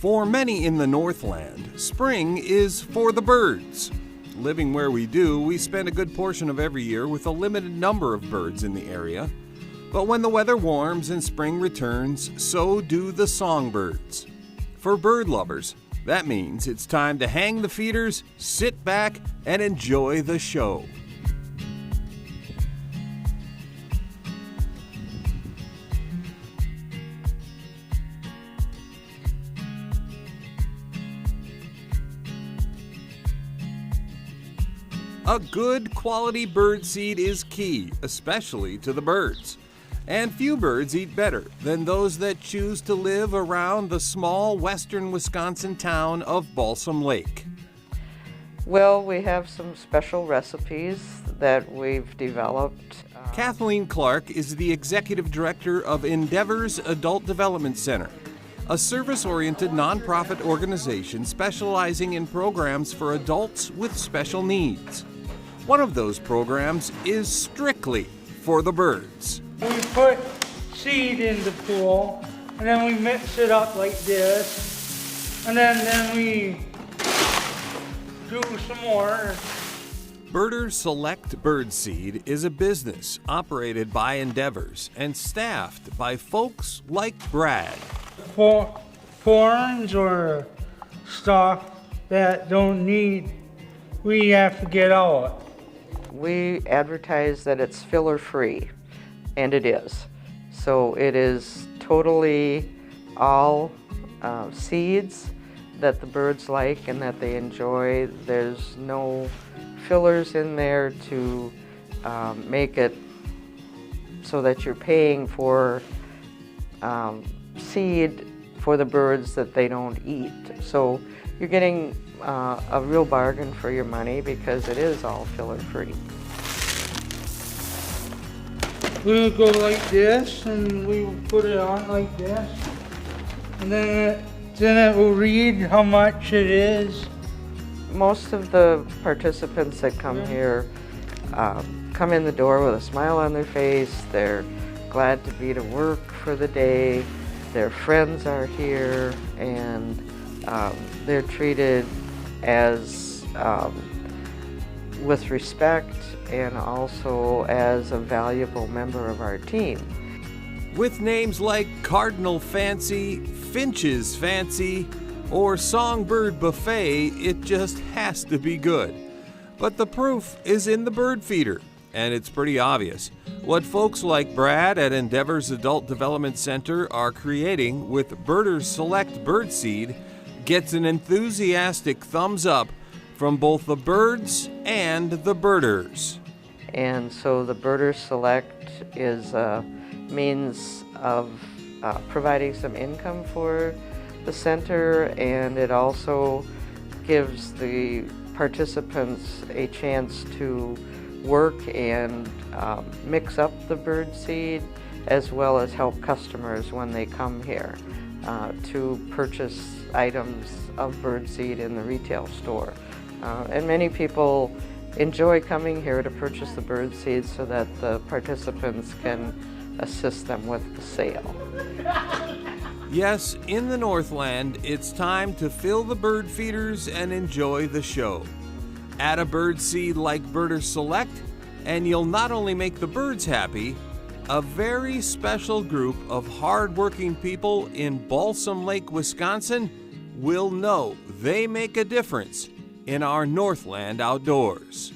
For many in the Northland, spring is for the birds. Living where we do, we spend a good portion of every year with a limited number of birds in the area. But when the weather warms and spring returns, so do the songbirds. For bird lovers, that means it's time to hang the feeders, sit back, and enjoy the show. A good quality bird seed is key, especially to the birds. And few birds eat better than those that choose to live around the small western Wisconsin town of Balsam Lake. Well, we have some special recipes that we've developed. Kathleen Clark is the executive director of Endeavor's Adult Development Center, a service-oriented nonprofit organization specializing in programs for adults with special needs. One of those programs is strictly for the birds. We put seed in the pool, and then we mix it up like this, and then we do some more. Birder Select Birdseed is a business operated by Endeavors and staffed by folks like Brad. Forms or stuff that don't need, we have to get out. We advertise that it's filler-free, and it is. So it is totally all seeds that the birds like and that they enjoy. There's no fillers in there to make it so that you're paying for seed for the birds that they don't eat. So you're getting a real bargain for your money because it is all filler-free. We would go like this, and we would put it on like this, and then it will read how much it is. Most of the participants that come here come in the door with a smile on their face. They're glad to be to work for the day. Their friends are here, and they're treated as with respect and also as a valuable member of our team. With names like Cardinal Fancy, Finch's Fancy, or Songbird Buffet, it just has to be good. But the proof is in the bird feeder, and it's pretty obvious. What folks like Brad at Endeavor's Adult Development Center are creating with Birder Select Birdseed gets an enthusiastic thumbs up from both the birds and the birders. And so the Birder Select is a means of providing some income for the center, and it also gives the participants a chance to work and mix up the bird seed, as well as help customers when they come here to purchase items of bird seed in the retail store. And many people enjoy coming here to purchase the bird seed so that the participants can assist them with the sale. Yes, in the Northland, it's time to fill the bird feeders and enjoy the show. Add a bird seed like Birder Select, and you'll not only make the birds happy, a very special group of hard-working people in Balsam Lake, Wisconsin will know they make a difference in our Northland outdoors.